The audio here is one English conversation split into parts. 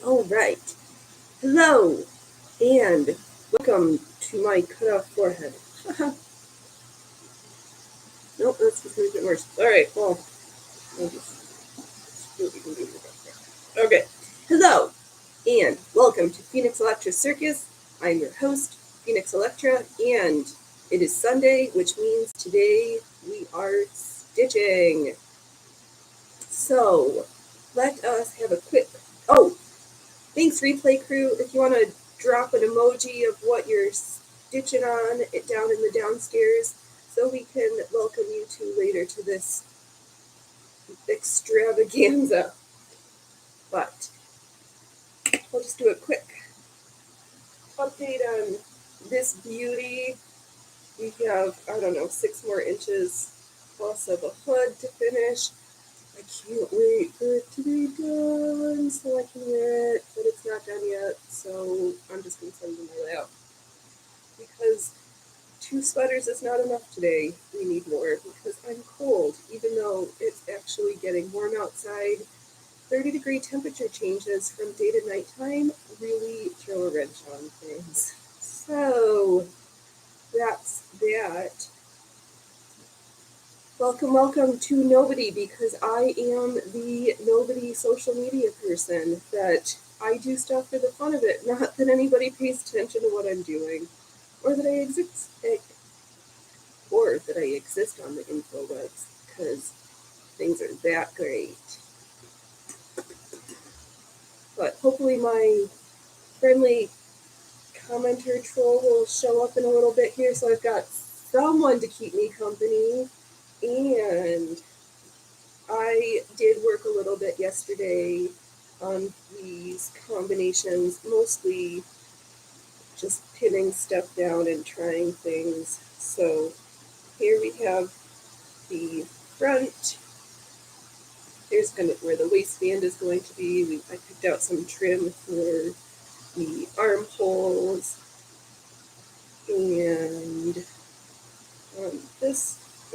All right. Hello, and welcome to my cut off forehead. Nope, that's just going to get worse. All right, well, I'll just see what we can do here. Okay. Hello, and welcome to Phoenix Electra Circus. I'm your host, Phoenix Electra, and it is Sunday, which means today we are stitching. So, let us have a quick. Oh, thanks, replay crew. If you want to drop an emoji of what you're stitching on it down in the downstairs, so we can welcome you to later to this extravaganza. But I'll just do a quick update on this beauty. We have, I don't know, 6 more inches plus of a hood to finish. I can't wait for it to be done so I can wear it, but it's not done yet, so I'm just going to send them my layout. Because 2 sweaters is not enough today. We need more because I'm cold, even though it's actually getting warm outside. 30-degree temperature changes from day to nighttime really throw a wrench on things. So that's that. Welcome to Nobody, because I am the nobody social media person, that I do stuff for the fun of it, not that anybody pays attention to what I'm doing, or that I exist on the infowebs, because things are that great. But hopefully my friendly commenter troll will show up in a little bit here, so I've got someone to keep me company. And I did work a little bit yesterday on these combinations, mostly just pinning stuff down and trying things. So here we have the front. Here's where the waistband is going to be. I picked out some trim for the armholes, and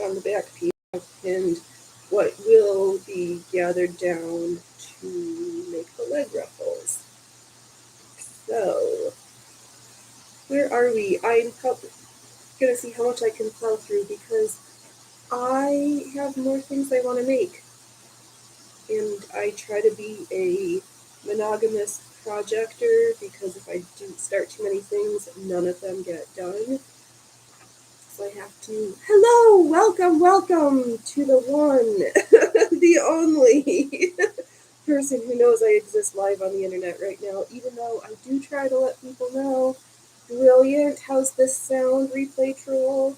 on the back piece I've pinned what will be gathered down to make the leg ruffles. So where are we? I'm gonna see how much I can plow through, because I have more things I want to make, and I try to be a monogamous projector, because if I do start too many things, none of them get done. So I have to. Hello, welcome to the one, the only person who knows I exist live on the internet right now, even though I do try to let people know. Brilliant. How's this sound, replay troll?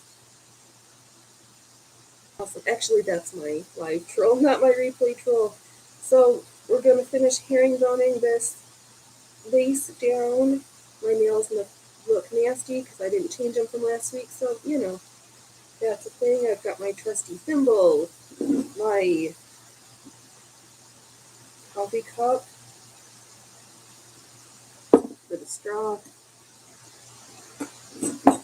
Awesome. Actually, that's my live troll, not my replay troll. So we're going to finish herringboning this lace down. My nails look nasty because I didn't change them from last week, so, that's a thing. I've got my trusty thimble, my coffee cup for the straw.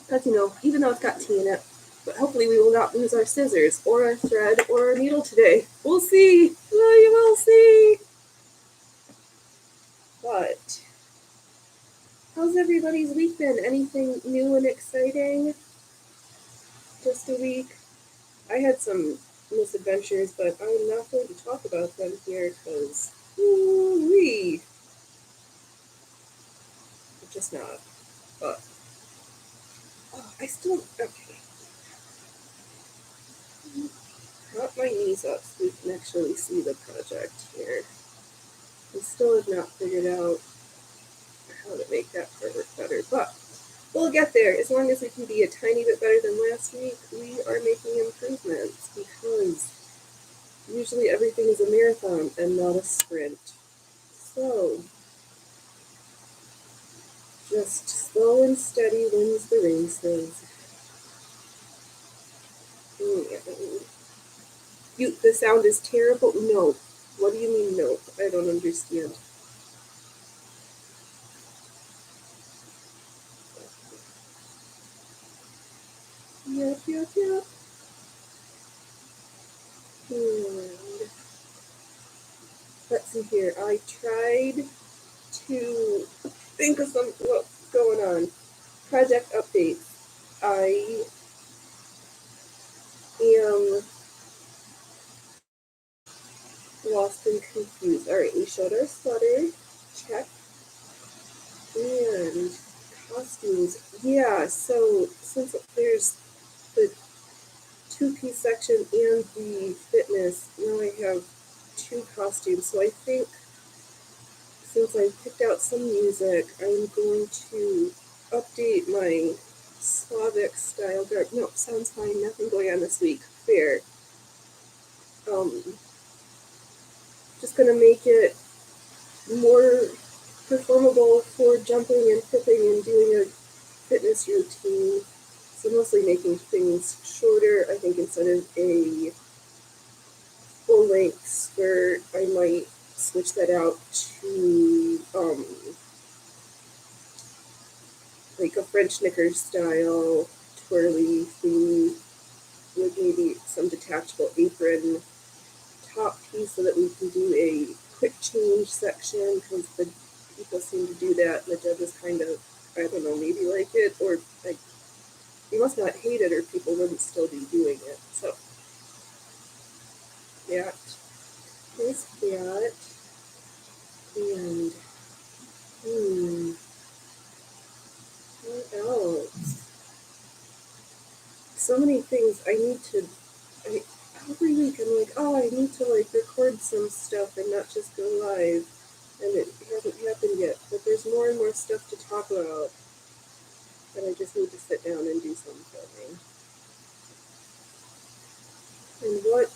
Because, even though it's got tea in it, but hopefully we will not lose our scissors or our thread or our needle today. We'll see. Well, you will see. But how's everybody's week been? Anything new and exciting? Just a week. I had some misadventures, but I'm not going to talk about them here because, woo-wee. I'm just not. But, I still, okay. Prop my knees up so we can actually see the project here. I still have not figured out how to make that part work better, but we'll get there. As long as we can be a tiny bit better than last week, we are making improvements, because usually everything is a marathon and not a sprint. So, just slow and steady wins the races. The sound is terrible? No. What do you mean, no? I don't understand. Yep. And let's see here. I tried to think of what's going on. Project updates. I am lost and confused. All right, we showed our sweater. Check. And costumes. Yeah, so since there's the two-piece section and the fitness, now I have two costumes. So I think since I picked out some music, I'm going to update my Slavic style garb. No, sounds fine. Nothing going on this week. Fair. Just gonna make it more performable for jumping and flipping and doing a fitness routine. So mostly making things shorter. I think instead of a full length skirt, I might switch that out to like a French knicker style twirly thing with maybe some detachable apron top piece so that we can do a quick change section because the people seem to do that and the judges kind of, I don't know, maybe like it or like you must not hate it or people wouldn't still be doing it. So that is that. And what else? So many things I need to every week I'm like, oh, I need to like record some stuff and not just go live. And it hasn't happened yet. But there's more and more stuff to talk about. And I just need to sit down and do some filming. And what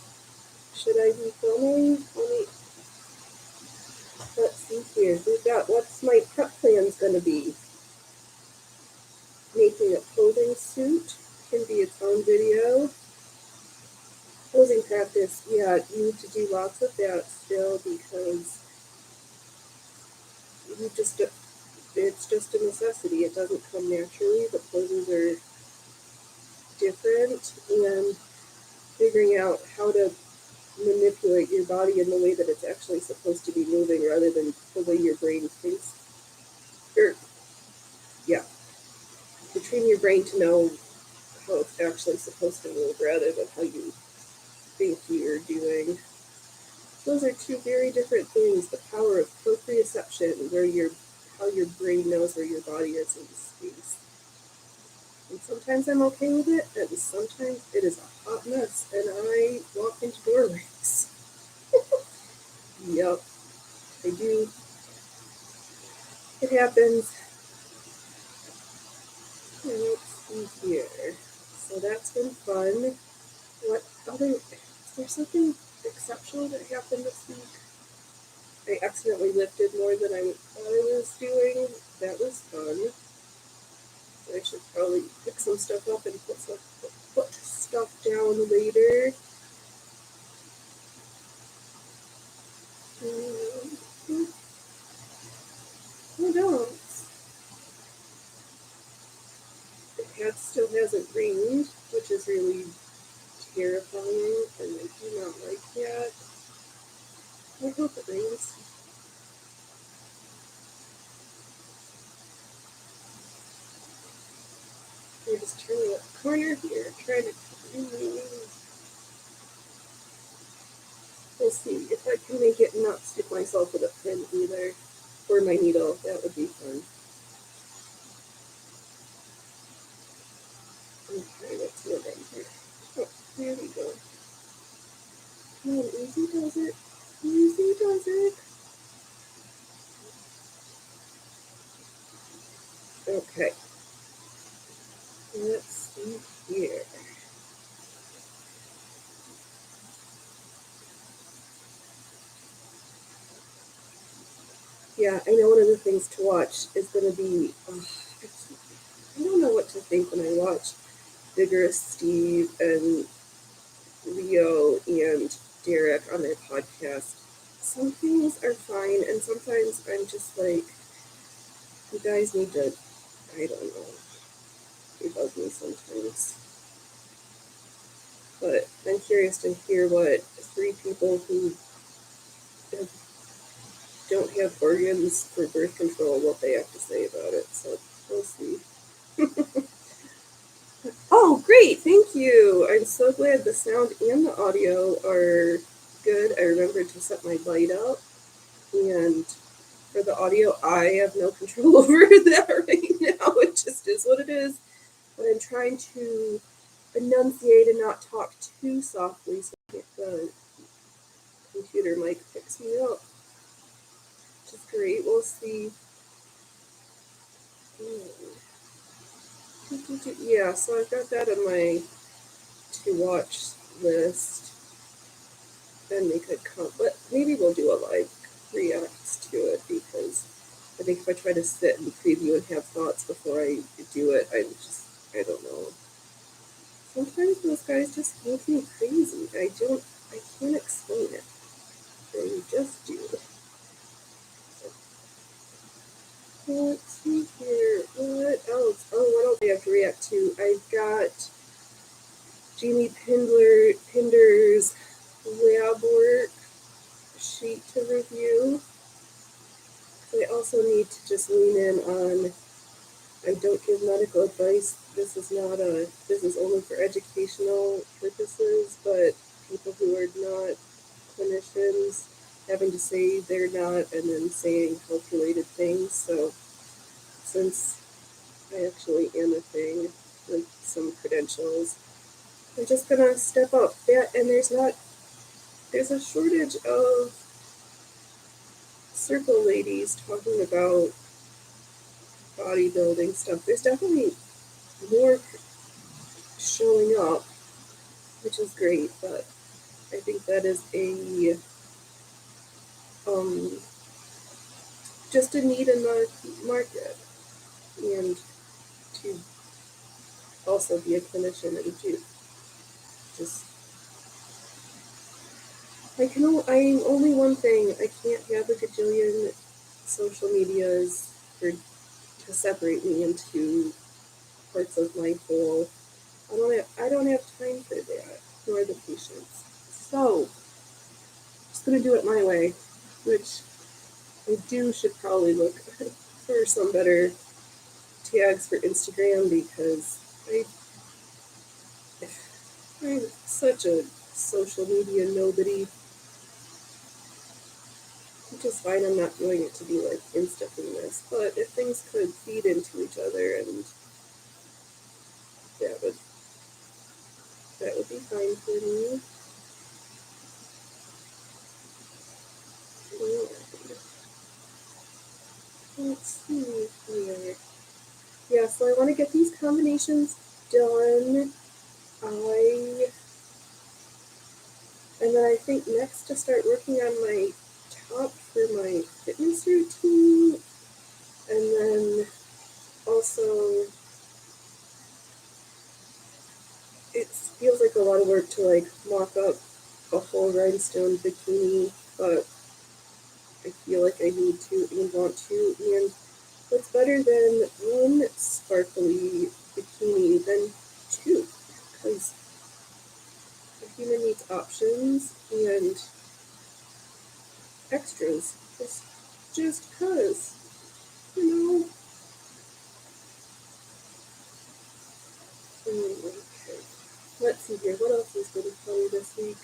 should I be filming? Let's see here. We've got what's my prep plan's gonna be. Making a posing suit can be its own video. Posing practice, yeah, you need to do lots of that still because it's just a necessity. It doesn't come naturally. The poses are different, and figuring out how to manipulate your body in the way that it's actually supposed to be moving rather than the way your brain thinks. To train your brain to know how it's actually supposed to move rather than how you think you're doing. Those are two very different things. The power of proprioception, how your brain knows where your body is in space. And sometimes I'm okay with it, and sometimes it is a hot mess, and I walk into doorways. Yep, I do. It happens. Let's see here. So that's been fun. Is there something exceptional that happened this week? I accidentally lifted more than I thought I was doing. That was fun. I should probably pick some stuff up and put stuff down later. What else? The cat still hasn't rained, which is really terrifying, and I do not like that. I hope it rains. I'm just turning the corner here, trying to. We'll see if I can make it not stick myself with a pin either, or my needle. That would be fun. Okay, let's move in here. Oh, there we go. Come on, easy does it. Easy does it. Okay. Let's see here. Yeah, I know one of the things to watch is going to be. I don't know what to think when I watch Vigorous Steve and Leo and Derek on their podcast. Some things are fine, and sometimes I'm just like, you guys need to, I don't know. It bugs me sometimes. But I'm curious to hear what three people who have don't have organs for birth control what they have to say about it. So we'll see. Oh, great! Thank you. I'm so glad the sound and the audio are good. I remembered to set my light up, and for the audio, I have no control over that right now. It just is what it is. But I'm trying to enunciate and not talk too softly so the computer mic picks me up, which is great. We'll see. Yeah, so I've got that on my to watch list. Then we could come, but maybe we'll do a live react to it because I think if I try to sit and preview and have thoughts before I do it, I don't know. Sometimes those guys just make me crazy. I can't explain it. They just do. Let's see here. What else? Oh, what else do I have to react to? I've got Jamie Pinder's lab work sheet to review. I also need to just lean in on I don't give medical advice. This is only for educational purposes, but people who are not clinicians having to say they're not and then saying health related things. So since I actually am a thing with some credentials, I'm just gonna step up that and there's a shortage of circle ladies talking about bodybuilding stuff. There's definitely more showing up, which is great, but I think that is a just a need in the market, and to also be a clinician and to just I'm only one thing. I can't have a gajillion social medias to separate me into parts of my whole. I don't have time for that, nor the patience. So I'm just gonna do it my way, which I should probably look for some better tags for Instagram because I'm such a social media nobody. I just find I'm not doing it to be like Insta famous, but if things could feed into each other, and that would be fine for me. Let's see here. Yeah, so I want to get these combinations done. And then I think next to start working on my top for my fitness routine, and then also it feels like a lot of work to like mock up a whole rhinestone bikini, but I feel like I need to and want to. And what's better than one sparkly bikini than two? Because the human needs options and extras. Just cause, you know. Okay. Let's see here. What else is going to tell you this week?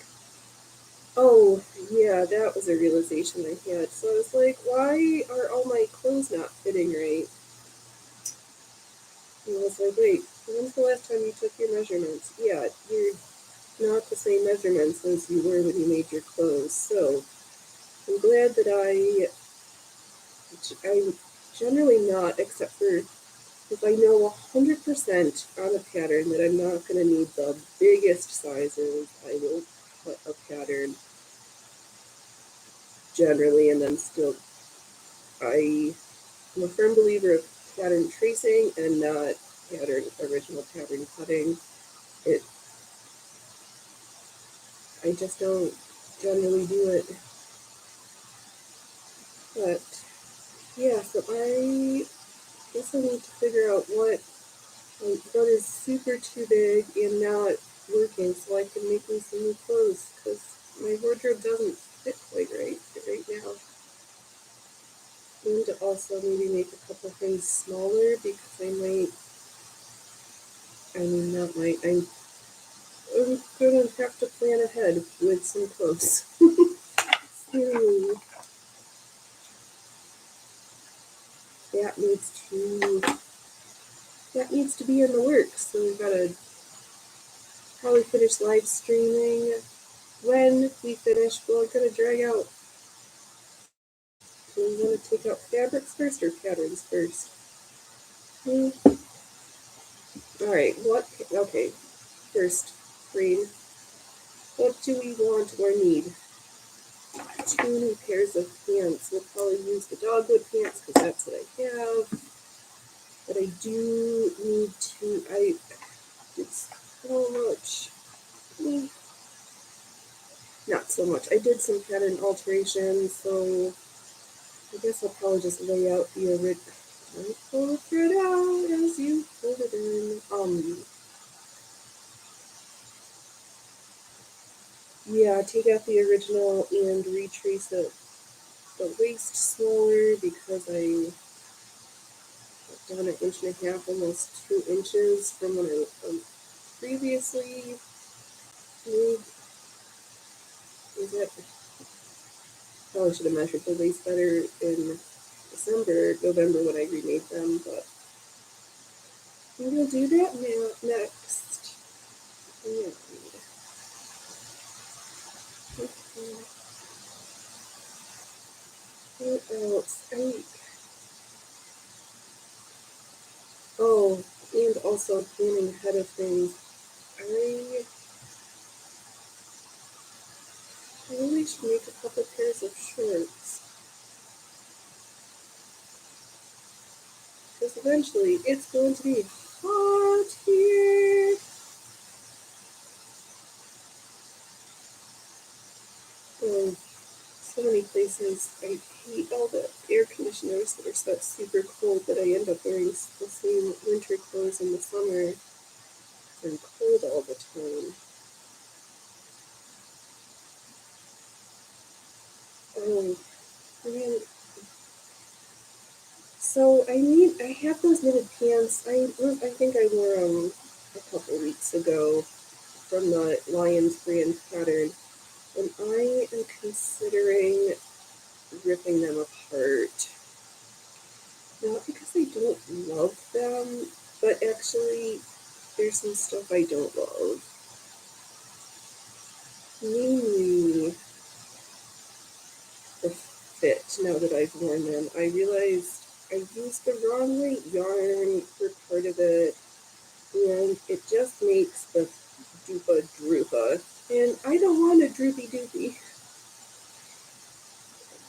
Oh, yeah, that was a realization I had. So I was like, why are all my clothes not fitting right? And I was like, wait, when's the last time you took your measurements? Yeah, you're not the same measurements as you were when you made your clothes. So I'm glad that I'm generally not, except for if I know 100% on a pattern that I'm not going to need the biggest sizes, I will cut a pattern generally, and then still, I am a firm believer of pattern tracing and not original pattern cutting. I just don't generally do it. But yeah, so I guess I need to figure out what is super too big and not working, so I can make me some new clothes because my wardrobe doesn't fit quite right now. And to also maybe make a couple things smaller because I'm gonna have to plan ahead with some clothes. So that needs to be in the works. So we've gotta probably finish live streaming. When we finish, we're gonna drag out. Do we want to take out fabrics first or patterns first? Alright, okay, first, green. What do we want or need? 2 new pairs of pants. We'll probably use the dogwood pants because that's what I have. But I do need to, I did so much. Not so much. I did some pattern alterations, so I guess I'll probably just lay out the original. Don't pull the thread out as you pull it in. Yeah, take out the original and retrace it the waist smaller because I've done 1.5 inches, almost 2 inches from when I previously made. Is it? Probably should have measured the waist better in November when I remade them, but we will do that now next. And what else? Oh, and also planning ahead of things. I really should make a couple pairs of shorts. Because eventually it's going to be hot here. And so many places, I hate all the air conditioners that are set super cold that I end up wearing the same winter clothes in the summer. I'm cold all the time. Man. So I have those knitted pants. I think I wore them a couple weeks ago from the Lions brand pattern, and I am considering ripping them apart. Not because I don't love them, but actually there's some stuff I don't love. Mainly the fit now that I've worn them. I realized I used the wrong weight yarn for part of it, and it just makes the doopa droopa. And I don't want a droopy doopy.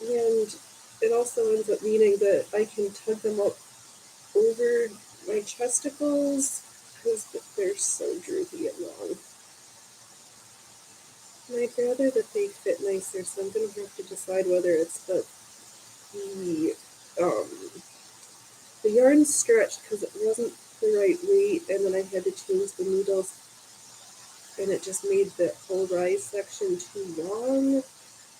And it also ends up meaning that I can tug them up over my chesticles because they're so droopy and long. And I'd rather that they fit nicer, so I'm going to have to decide whether it's the yarn stretched because it wasn't the right weight, and then I had to change the needles, and it just made the whole rise section too long,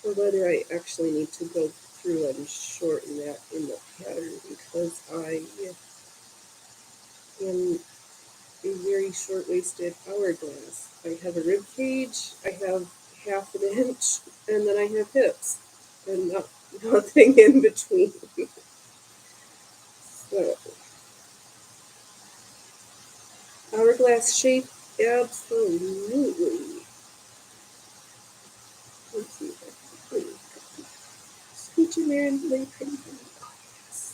or whether I actually need to go through and shorten that in the pattern because I am a very short-waisted hourglass. I have a rib cage, I have 1/2 inch, and then I have hips, and nothing in between. So, hourglass shape, absolutely. Let's see if I can scooch in there and lay pretty. Oh, yes.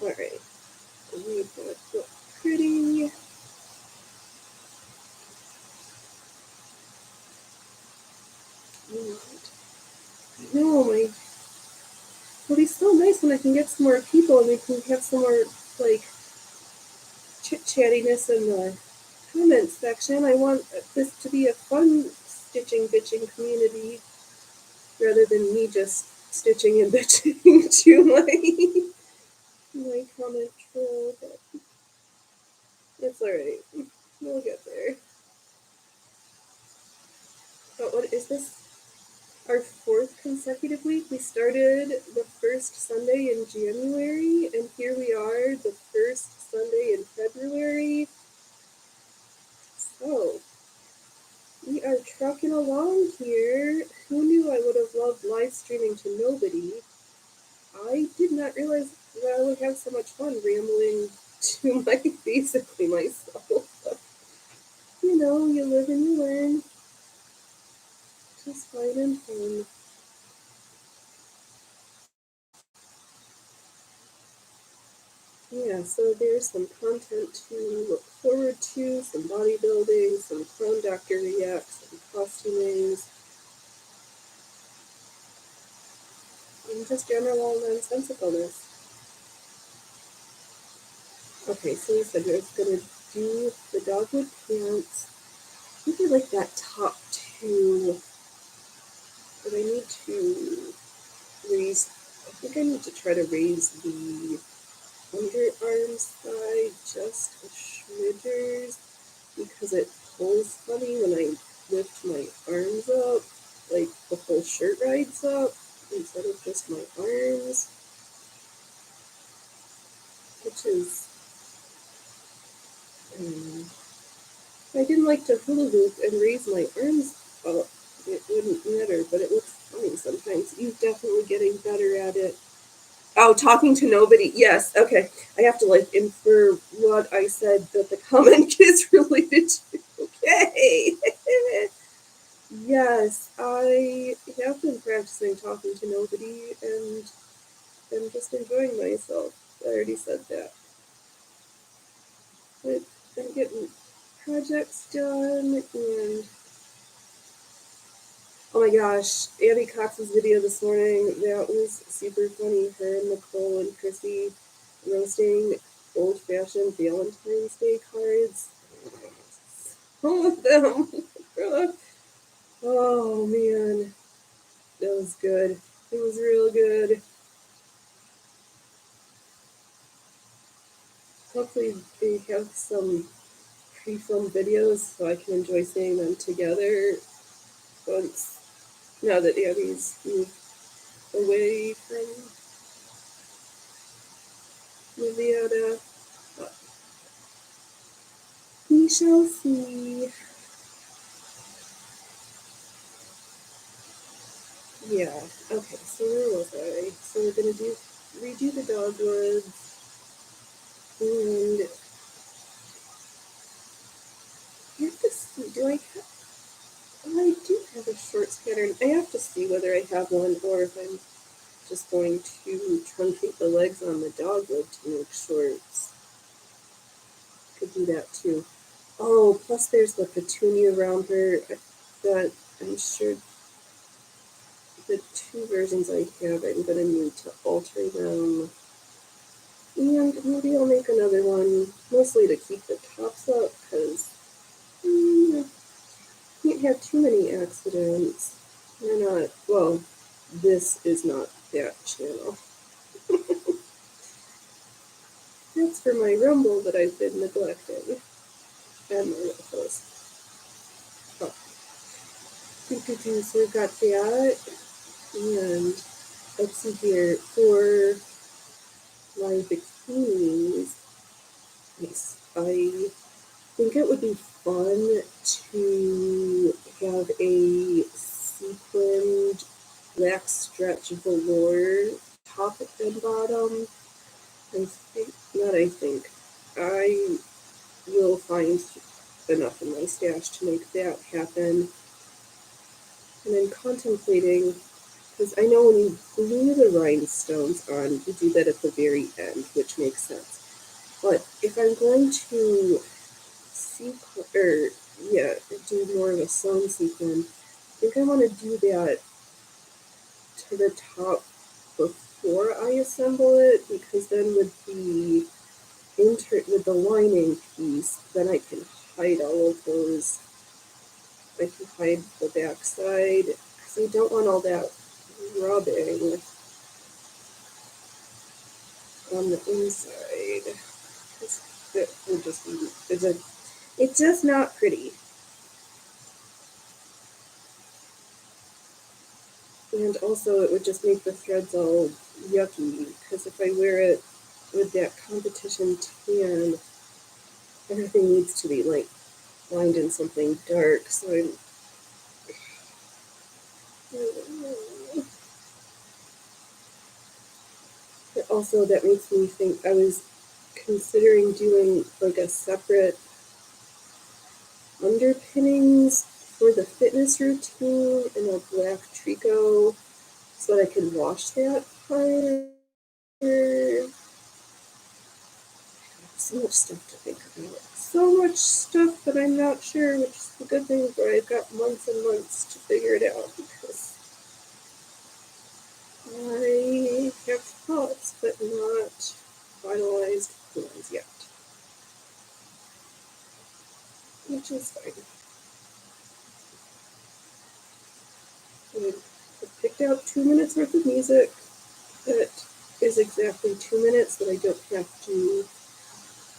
Alright, make that look pretty. No, it'll be so nice when I can get some more people and we can have some more, like, chit-chattiness in the comment section. I want this to be a fun stitching bitching community rather than me just stitching and bitching to my comment troll, but it's alright. We'll get there. But what is this? our fourth consecutive week. We started the first Sunday in January, and here we are, the first Sunday in February. So, we are trucking along here. Who knew I would have loved live streaming to nobody? I did not realize that I would have so much fun rambling to basically myself. You know, you live and you learn. Just fine and fun. Yeah, so there's some content to look forward to, some bodybuilding, some Clone Doctor reacts, some costumings, and just general nonsensicalness. Okay, so we said I was going to do the dogwood pants. I think I like that top two, but I need to raise, I think I need to try to raise the underarm side just a smidgers because it pulls funny when I lift my arms up, like the whole shirt rides up instead of just my arms, which is, if I didn't like to hula hoop and raise my arms up, it wouldn't matter, but it looks funny sometimes. You're definitely getting better at it. Oh, talking to nobody. Yes. Okay. I have to like infer what I said that the comment is related to. Okay. Yes, I have been practicing talking to nobody and I'm just enjoying myself. I already said that. But I'm getting projects done and oh my gosh, Abby Cox's video this morning, that was super funny. Her and Nicole and Chrissy roasting old-fashioned Valentine's Day cards. Some of them. Oh man, that was good. It was real good. Hopefully they have some pre-filmed videos so I can enjoy seeing them together once, now that Abby's moved away from Nevada. But we shall see. Yeah, okay, so where was I? So we're gonna redo the dogwoods, and I have to see, do I have, oh, I do have a shorts pattern. I have to see whether I have one or if I'm just going to truncate the legs on the dogwood to make shorts. Could do that too. Oh, plus there's the petunia romper that I'm sure the two versions I have, I'm going to need to alter them. And maybe I'll make another one, mostly to keep the tops up, because can't have too many accidents. They're not, well, this is not that channel. That's for my Rumble that I've been neglecting. And my Ruffles. Oh. So we've got that. And let's see here. For my bikinis, yes, I think it would be fun to have a sequined black stretch velour top and bottom. I will find enough in my stash to make that happen. And then contemplating, because I know when you glue the rhinestones on, you do that at the very end, which makes sense. But if I'm going to do more of a sewn sequin, I think I want to do that to the top before I assemble it, because then with the lining piece, then I can hide all of those. I can hide the backside, because I don't want all that rubbing on the inside. It's just not pretty. And also it would just make the threads all yucky, because if I wear it with that competition tan, everything needs to be like lined in something dark, so I'm but also that makes me think I was considering doing like a separate underpinnings for the fitness routine in a black tricot so that I could wash that part. So much stuff to think about. So much stuff that I'm not sure, which is the good thing, but I've got months and months to figure it out because I have thoughts but not finalized plans yet, which is fine. I picked out 2 minutes worth of music that is exactly 2 minutes that I don't have to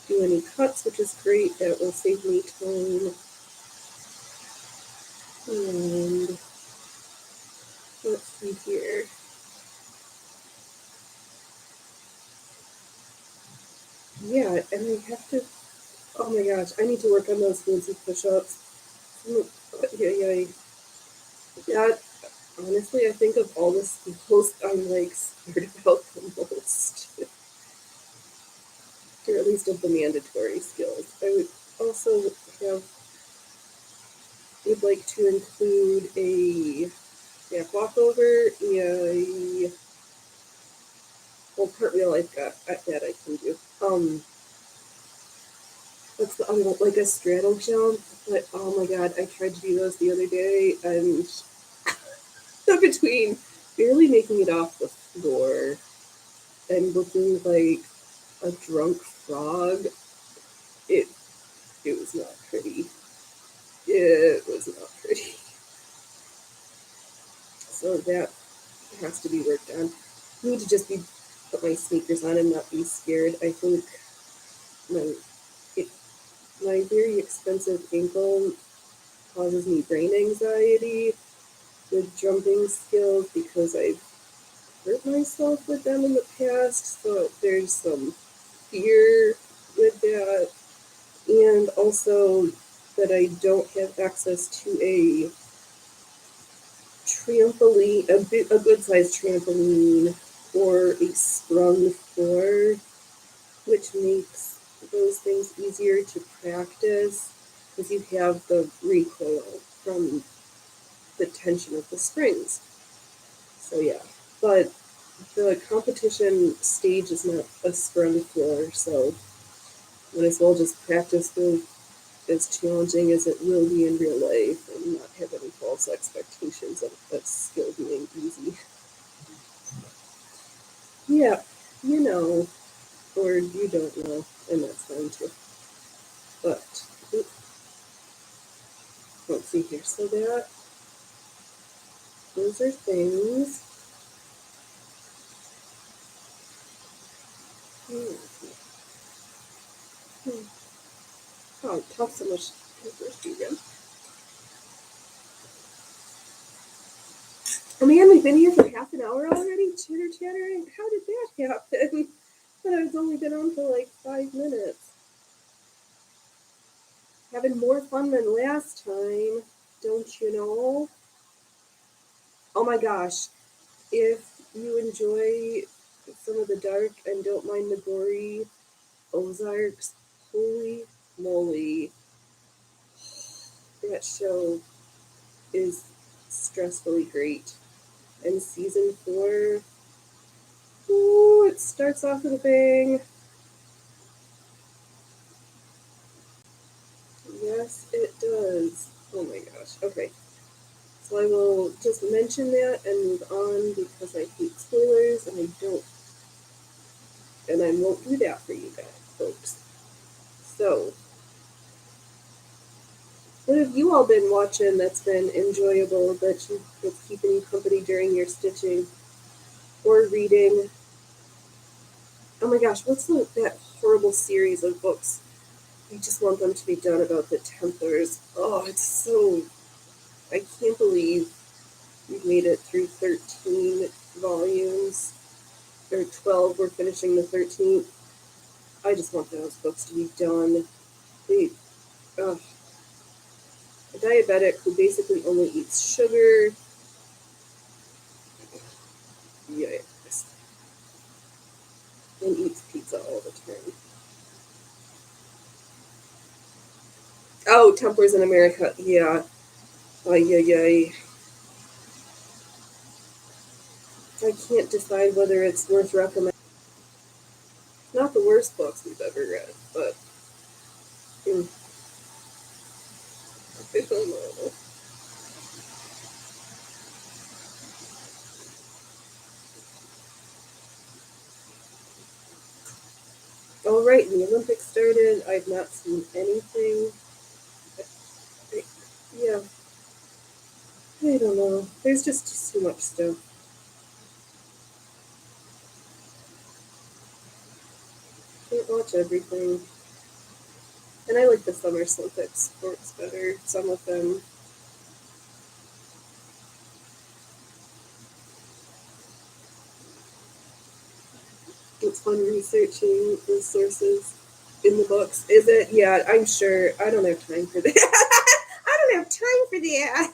do any cuts, which is great. That will save me time. And let's see here. Yeah, and I have to, oh my gosh, I need to work on those fancy push-ups. Yeah. That, honestly, I think of all the skills I'm like scared about the most. Or at least of the mandatory skills. I would also would like to include a back walkover, a well, cartwheel I've got that I can do. What's the other one? Like a straddle jump. But oh my god, I tried to do those the other day, and between barely making it off the floor and looking like a drunk frog, it it was not pretty. It was not pretty. So that has to be worked on. I need to just put my sneakers on and not be scared. I think my it, my very expensive ankle causes me brain anxiety with jumping skills because I've hurt myself with them in the past. So there's some fear with that, and also that I don't have access to a trampoline, a good sized trampoline, or a sprung floor, which makes those things easier to practice because you have the recoil from the tension of the springs. So yeah, but the competition stage is not a sprung floor, so might as well just practice with as challenging as it will be in real life and not have any false expectations of that skill being easy. Yeah, you know, or you don't know, and that's fine too. But let's see here. So those are things. Hmm. Hmm. Oh, I talk so much papers again. Oh man, we've been here for half an hour already, chitter chattering. How did that happen? But I've only been on for like 5 minutes. Having more fun than last time, don't you know? Oh my gosh, if you enjoy some of the dark and don't mind the gory Ozarks, holy moly, that show is stressfully great. And season 4, ooh, it starts off with a bang. Yes, it does. Oh my gosh. Okay. So I will just mention that and move on because I hate spoilers and I won't do that for you guys, folks. So, what have you all been watching that's been enjoyable that's keeping you company during your stitching or reading? Oh my gosh, what's that horrible series of books? I just want them to be done about the Templars. Oh, it's so. I can't believe We've made it through 13 volumes, or 12. We're finishing the 13th. I just want those books to be done. They, a diabetic who basically only eats sugar. Yes. And eats pizza all the time. Oh, Templars in America. Yeah. Ay. I can't decide whether it's worth recommending. Not the worst books we've ever read, but I don't know. All right, the Olympics started. I've not seen anything. Yeah, I don't know. There's just too much stuff. Can't watch everything. And I like the Summer Olympics sports better. Some of them. It's fun researching the sources in the books. Is it? Yeah, I'm sure. I don't have time for that. I don't have time for that.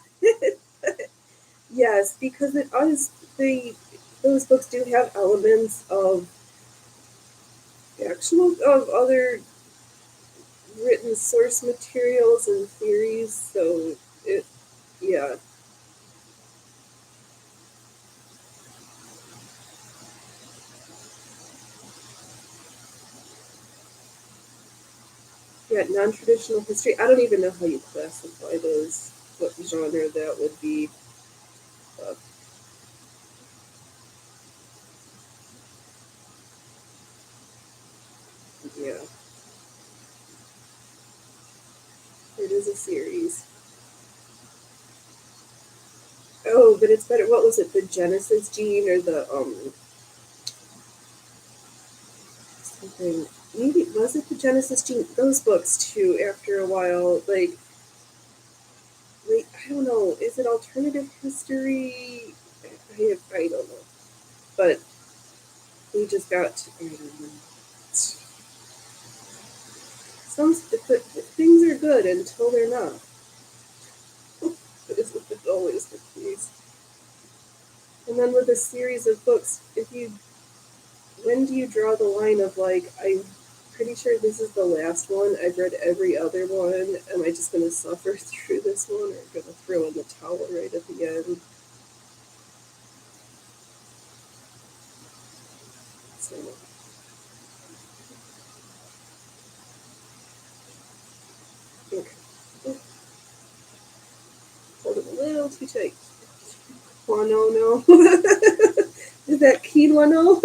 Yes, because it is those books do have elements of actual of other written source materials and theories. So it, yeah, yeah, non-traditional history. I don't even know how you classify those. What genre that would be. Uh, yeah, it is a series. Oh, but it's better. What was it? The Genesis gene or the something? Maybe was it the Genesis gene? Those books too. After a while, like I don't know. Is it alternative history? I don't know. But we just got. I don't know. Some things are good until they're not. Isn't it always the case? And then with a series of books, if you when do you draw the line of like I'm pretty sure this is the last one. I've read every other one. Am I just gonna suffer through this one or gonna throw in the towel right at the end? So okay. Hold it a little too tight. Quanono. Is that quinono?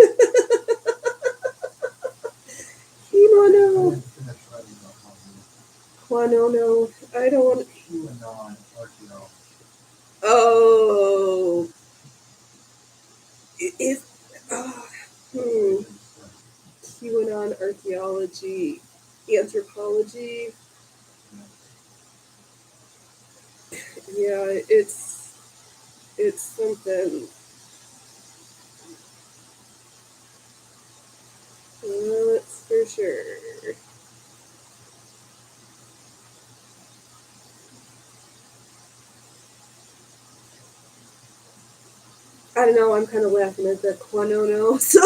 Quinono. Quanono. I don't want. Oh, it is. Oh, hmm. QAnon archaeology, anthropology. Yeah, it's something. That's for sure. I don't know. I'm kind of laughing at the Quanono, so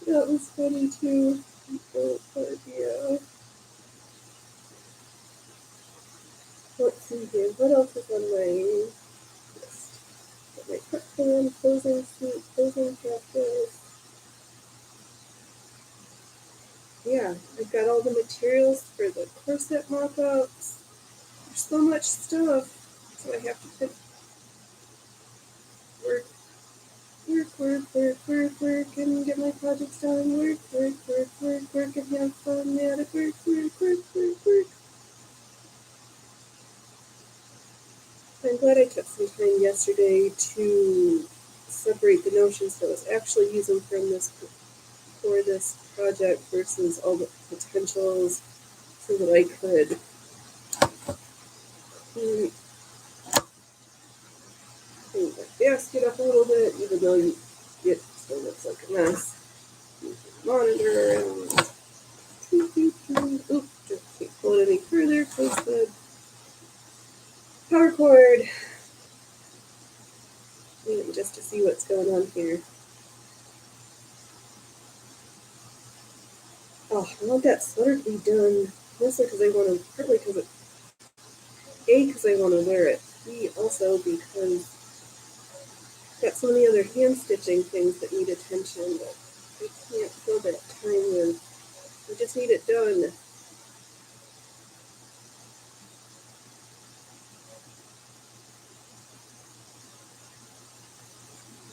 that was funny too. But yeah. Let's see here. What else is on my list? Got my prep plan, closing suit, closing chapters. Yeah, I've got all the materials for the corset mock-ups. There's so much stuff. So I have to put work, work, and get my projects done. Work, and have fun at it. Work. I'm glad I took some time yesterday to separate the notions that I was actually using for this project versus all the potentials so that I could basket up a little bit, even though it still looks like a mess. Monitor and oops, just can't pull it any further because the power cord. Just to see what's going on here. Oh, I want that sweater to be done. Mostly because I want to, partly because because I want to wear it. B, also because I've got so many other hand stitching things that need attention that I can't fill that time with. I just need it done.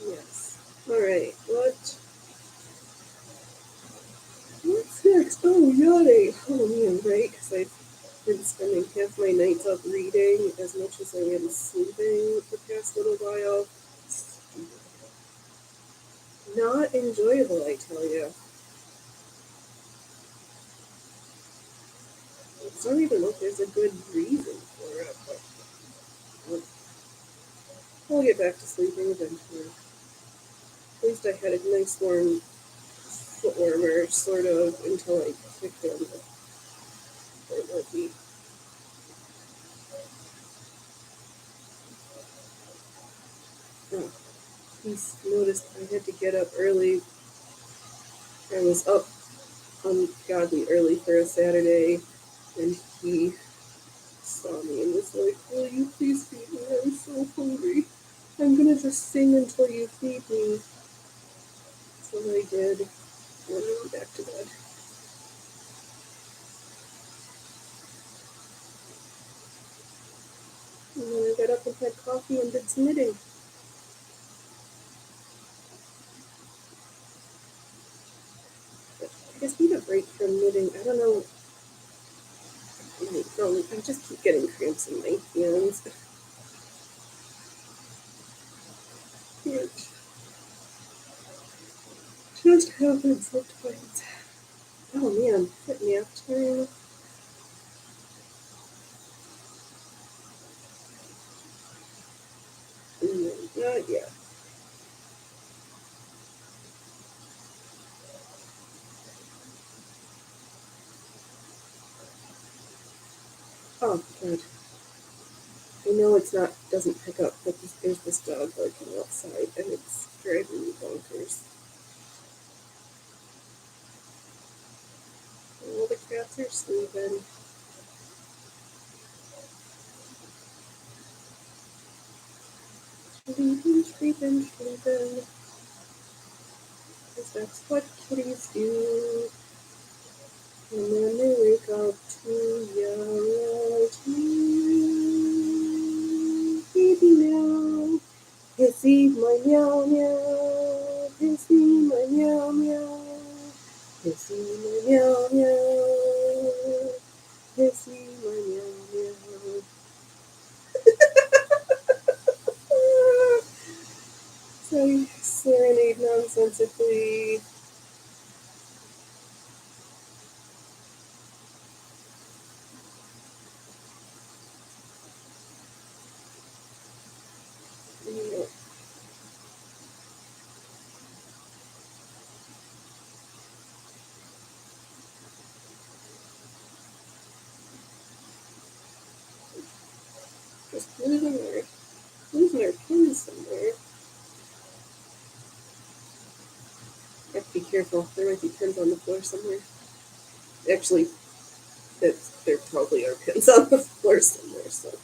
Yes. Alright, what's next? Oh, yachting. Oh man, right? Because I've been spending half my nights up reading as much as I am sleeping the past little while. Not enjoyable, I tell you. I don't even know if there's a good reason for it, but I'll get back to sleeping eventually. At least I had a nice warm foot warmer, sort of, until I kicked in the rugby. Oh, he's noticed I had to get up early. I was up ungodly early for a Saturday, and he saw me and was like, "Will you please feed me? I'm so hungry. I'm gonna just sing until you feed me." So I did, and then I went back to bed. And then I got up and had coffee and did some knitting. I just need a break from knitting. I don't know. I just keep getting cramps in my hands. It just happens sometimes. Oh man, is it nap time? Not yet. Oh, good. I know it's not, doesn't pick up, but there's this dog barking outside, and it's driving me bonkers. All the cats are sleeping. Sleeping. Because that's what kitties do. And then they wake up to yell at you. Baby meow. Pissy my meow meow. Pissy my meow meow. Pissy my meow meow. Pissy my meow meow. So you serenade nonsensically. Just losing our pins somewhere. I have to be careful. There might be pins on the floor somewhere. Actually, there probably are pins on the floor somewhere. So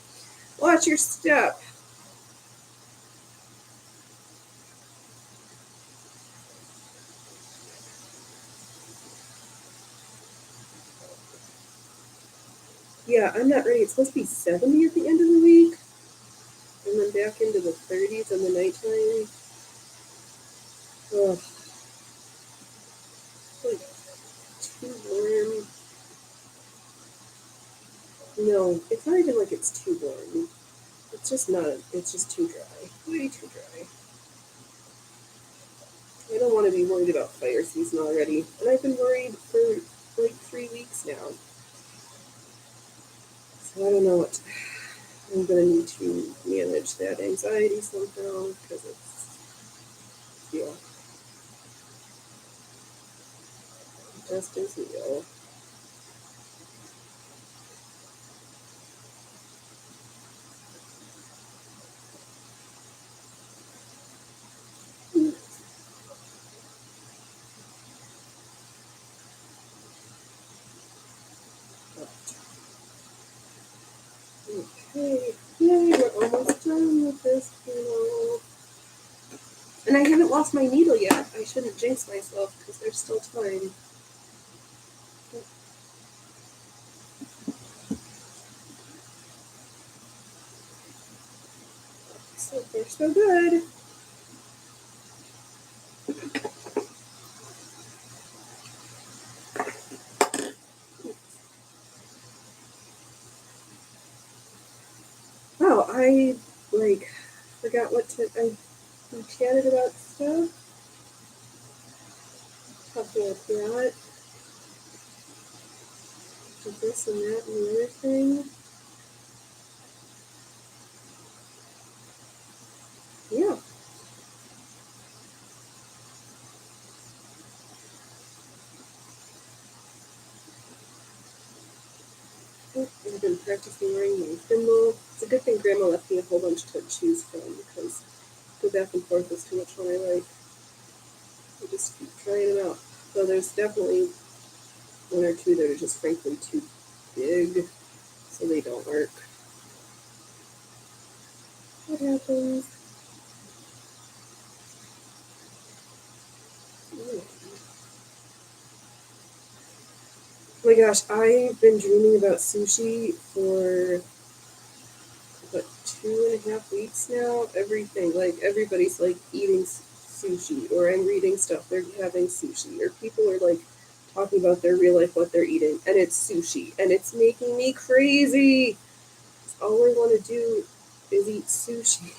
watch your step. Yeah, I'm not ready. It's supposed to be 70 at the end of the week, and then back into the 30s in the nighttime. Ugh, like too warm. No, it's not even like it's too warm. It's just not. It's just too dry. Way too dry. I don't want to be worried about fire season already, and I've been worried for like 3 weeks now. So I don't know what. I'm gonna need to manage that anxiety somehow because it's, yeah, just as real. Okay, yay, we're almost done with this panel. And I haven't lost my needle yet. I shouldn't jinx myself because there's still time. So far, so good. Wow, I forgot what we chatted about stuff. Talking about that, this and that and the other thing. Yeah. I've been practicing wearing my thimble. It's a good thing Grandma left me a whole bunch to choose from because go back and forth as to which one I like. I just keep trying them out. So there's definitely one or two that are just frankly too big, so they don't work. What happens? Oh my gosh, I've been dreaming about sushi for what 2.5 weeks now. Everything, like everybody's like eating sushi, or I'm reading stuff they're having sushi, or people are like talking about their real life what they're eating, and it's sushi, and it's making me crazy. All I want to do is eat sushi.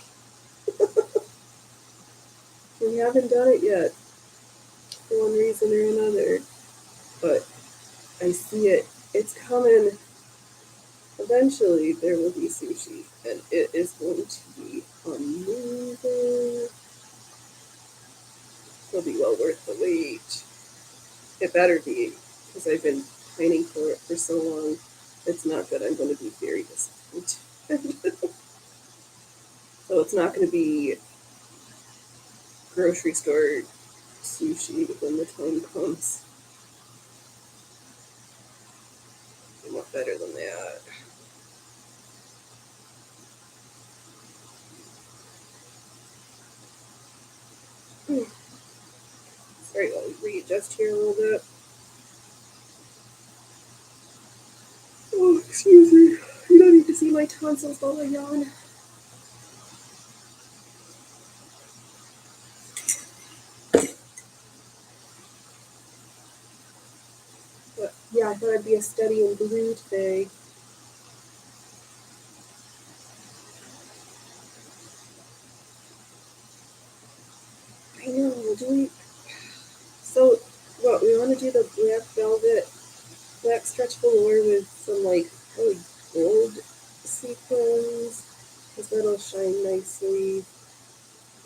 We haven't done it yet for one reason or another, but I see it. It's coming. Eventually, there will be sushi, and it is going to be amazing. It'll be well worth the wait. It better be, because I've been pining for it for so long. It's not good. I'm going to be very disappointed. So it's not going to be grocery store sushi when the time comes. I want better than that. Sorry, I'll readjust here a little bit. Oh, excuse me. You don't need to see my tonsils while I yawn. But yeah, I thought I'd be a study in blue today. I know, do we? So, what, we want to do the black velvet, black stretch velour with some, like, really gold sequins, because that'll shine nicely.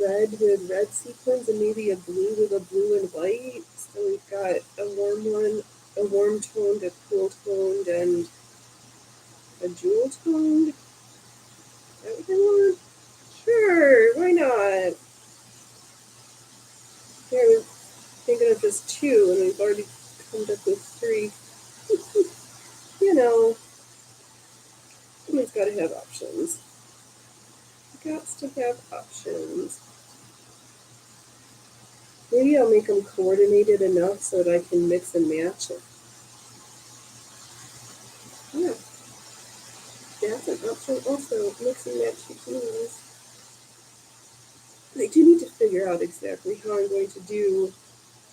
Red with red sequins, and maybe a blue with a blue and white. So we've got a warm one, a warm toned, a cool toned, and a jewel toned. Is that what I want? Sure, why not? Yeah, I was thinking of just two, and we've already come up with three. You know, somebody's got to have options. Got to have options. Maybe I'll make them coordinated enough so that I can mix and match it. Yeah, that's an option also. Mix and match bikinis. I do need to figure out exactly how I'm going to do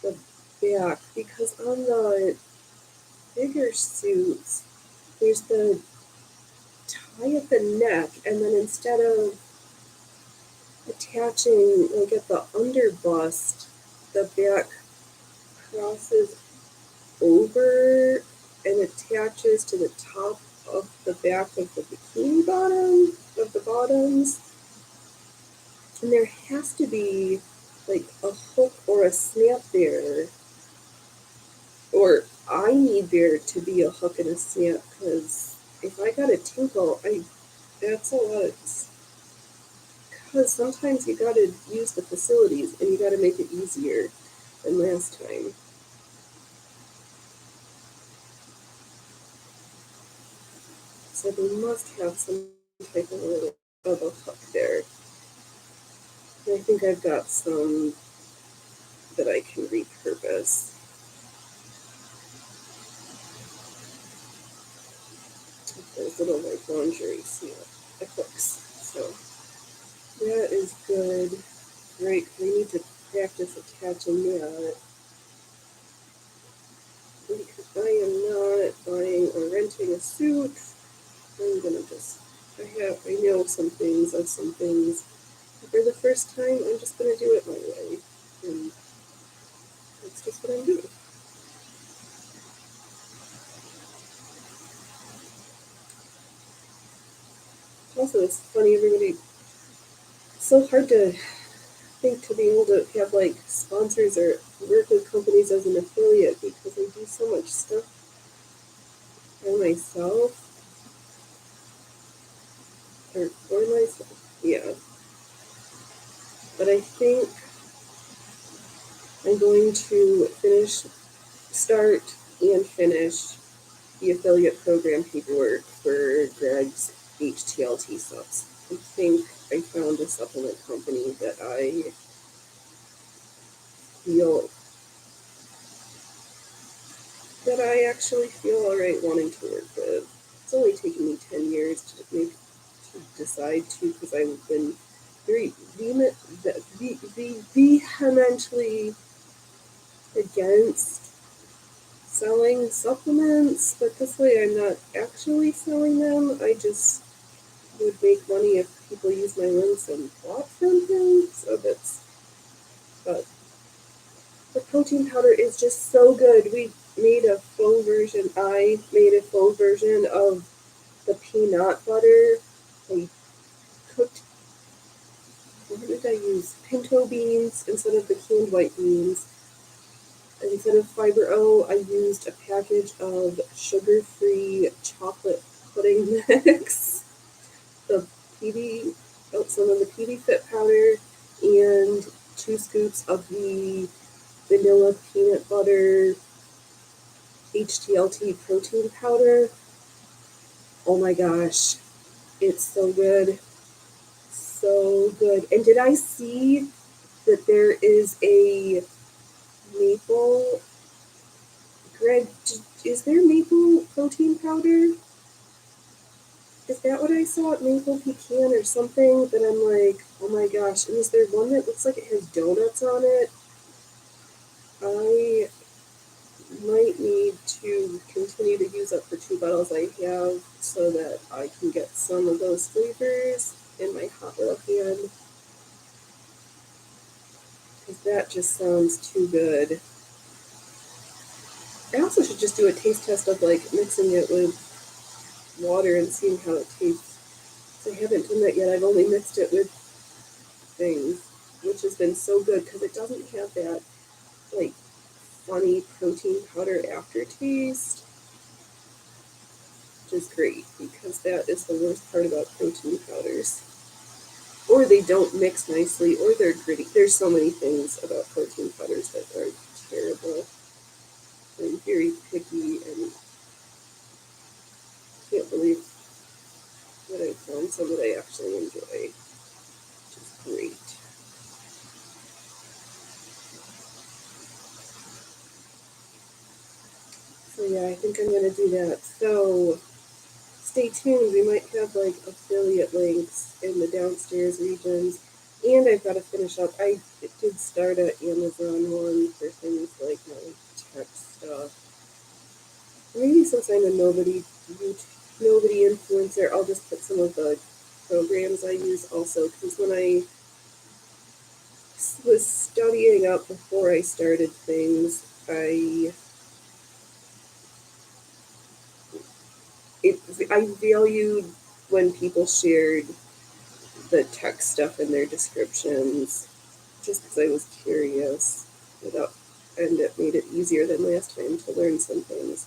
the back, because on the bigger suits, there's the tie at the neck, and then instead of attaching like at the under bust, the back crosses over and attaches to the top of the back of the bikini bottom, of the bottoms. And there has to be like a hook or a snap there, or I need there to be a hook and a snap, because if I got a tinkle, that's a lot. Because sometimes you gotta use the facilities and you gotta make it easier than last time. So they must have some type of a hook there. And I think I've got some that I can repurpose. Those little like lingerie hooks. So that is good. Right, we need to practice attaching that. Because I am not buying or renting a suit. I'm gonna just, I know some things of some things. For the first time, I'm just gonna do it my way. And that's just what I'm doing. Also, it's funny, everybody, it's so hard to think to be able to have like sponsors or work with companies as an affiliate, because I do so much stuff for myself. Or for myself, yeah. But I think I'm going to start and finish the affiliate program paperwork for Greg's HTLT subs. I think I found a supplement company that I feel actually feel alright wanting to work with. It's only taken me 10 years to decide to, because I've been very vehemently against selling supplements, but this way I'm not actually selling them. I just would make money if people use my links and bought from him. So but the protein powder is just so good. We made a faux version. I made a faux version of the peanut butter. I cooked, what did I use? Pinto beans instead of the canned white beans. Instead of Fiber O, I used a package of sugar-free chocolate pudding mix, the some of the PD Fit powder, and 2 scoops of the vanilla peanut butter HTLT protein powder. Oh my gosh, it's so good. So good. And did I see that there is a maple? Greg, is there maple protein powder? Is that what I saw at Maple Pecan or something? That I'm like, oh my gosh. And is there one that looks like it has donuts on it? I might need to continue to use up the 2 bottles I have so that I can get some of those flavors in my hot little pan. Because that just sounds too good. I also should just do a taste test of like mixing it with water and seeing how it tastes. I haven't done that yet. I've only mixed it with things, which has been so good because it doesn't have that like funny protein powder aftertaste, which is great because that is the worst part about protein powders. Or they don't mix nicely, or they're gritty. There's so many things about protein powders that are terrible. I'm very picky and can't believe that I found some that I actually enjoy, which is great. So yeah, I think I'm gonna do that. So stay tuned. We might have like affiliate links in the downstairs regions. And I've got to finish up. I did start an Amazon one for things like my tech stuff. Maybe since I'm a nobody influencer, I'll just put some of the programs I use also. Because when I was studying up before I started things, I I valued when people shared the tech stuff in their descriptions, just because I was curious, without, and it made it easier than last time to learn some things.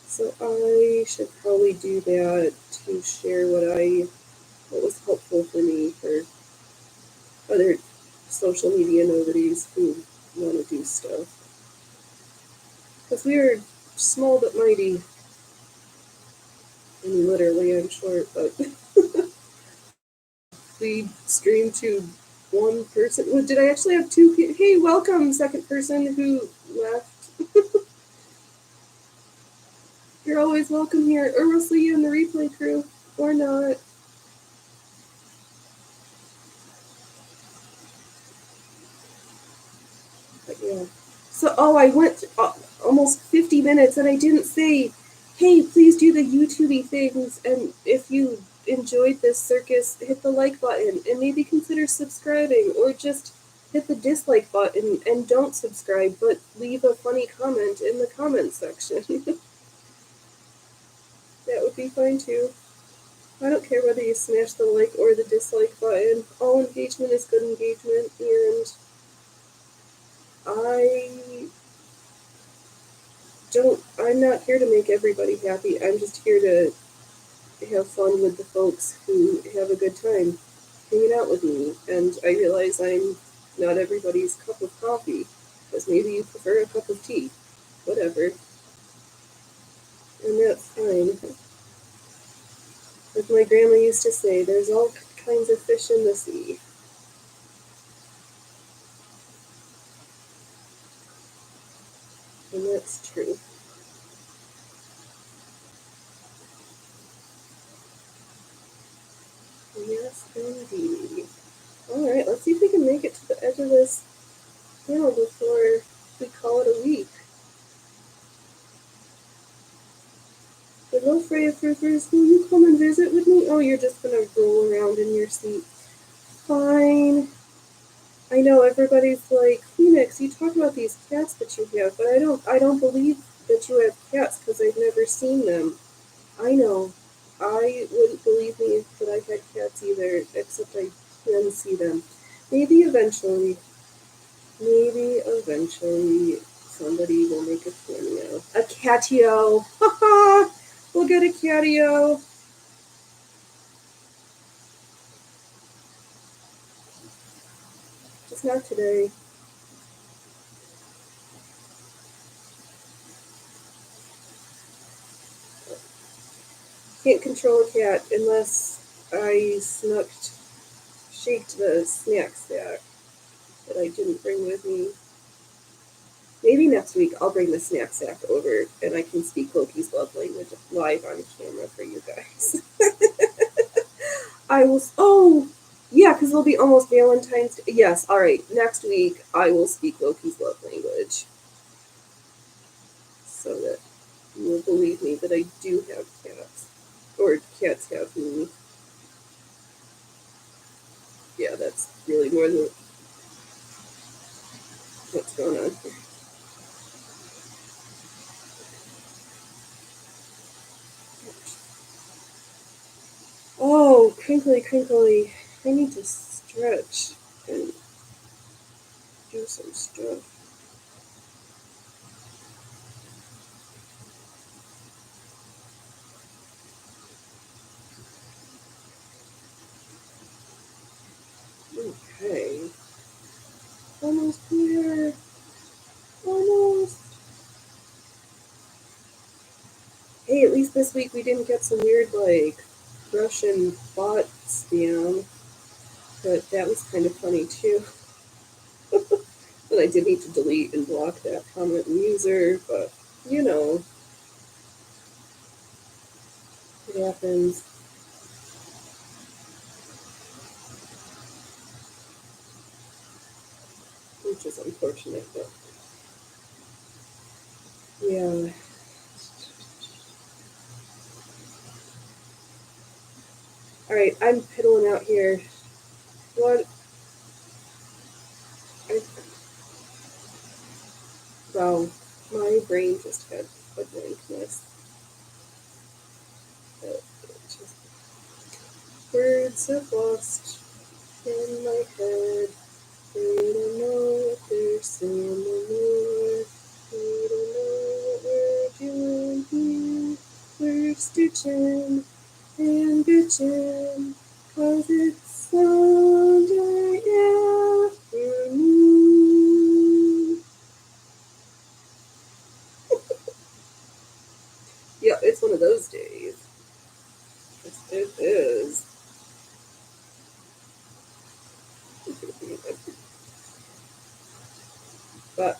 So I should probably do that to share what was helpful for me for other social media nobodies who want to do stuff. Because we are small but mighty. I mean, literally, I'm short, but we stream to one person. Well, did I actually have two people? Hey, welcome, second person who left. You're always welcome here, or we'll see you in the replay crew, or not. But yeah. So, I went almost 50 minutes and I didn't say, hey, please do the YouTubey things. And if you enjoyed this circus, hit the like button and maybe consider subscribing, or just hit the dislike button and don't subscribe, but leave a funny comment in the comment section. That would be fine too. I don't care whether you smash the like or the dislike button. All engagement is good engagement, and I I'm not here to make everybody happy. I'm just here to have fun with the folks who have a good time hanging out with me. And I realize I'm not everybody's cup of coffee, because maybe you prefer a cup of tea. Whatever. And that's fine. Like my grandma used to say, there's all kinds of fish in the sea. And that's true. Yes, indeed. Alright, let's see if we can make it to the edge of this hill before we call it a week. Hello, Freya Frippers. Will you come and visit with me? Oh, you're just gonna roll around in your seat. Fine. I know everybody's like, Phoenix, you talk about these cats that you have, but I don't believe that you have cats because I've never seen them. I know. I wouldn't believe me that I had cats either, except I can see them. Maybe eventually. Maybe eventually somebody will make a cameo. A catio. Haha! We'll get a catio. Just not today. Can't control a cat unless I shaked the snack sack that I didn't bring with me. Maybe next week I'll bring the snack sack over and I can speak Loki's love language live on camera for you guys. I will. Oh, yeah, because it'll be almost Valentine's Day. Yes, alright. Next week I will speak Loki's love language. So that you will believe me that I do have cats. Or cats have me. Yeah, that's really more than what's going on here. Oh, crinkly, crinkly. I need to stretch and do some stuff. Okay. Almost here. Almost. Hey, at least this week we didn't get some weird, like, Russian bot spam. But that was kind of funny, too. But I did need to delete and block that comment and user, but, you know, it happens. Which is unfortunate, but, yeah. Alright, I'm piddling out here. What? I, wow, my brain just had a blankness. Words have lost in my head. We don't know what they're saying anymore. We don't know what we're doing here. We're stitching and bitching, 'cause it's Sunday afternoon. Yeah, it's one of those days. It is. But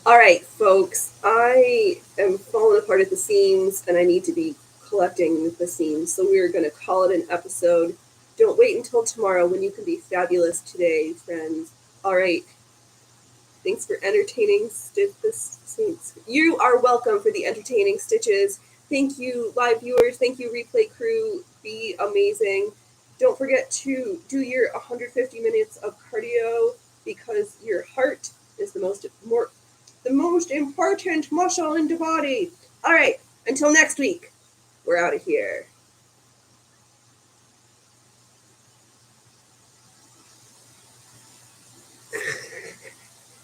all right, folks, I am falling apart at the seams and I need to be collecting the seams. So we're going to call it an episode. Don't wait until tomorrow when you can be fabulous today, friends. All right. Thanks for entertaining Stitches. You are welcome for the entertaining stitches. Thank you, live viewers. Thank you, replay crew. Be amazing. Don't forget to do your 150 minutes of cardio because your heart is the most important muscle in the body. All right, until next week, we're out of here.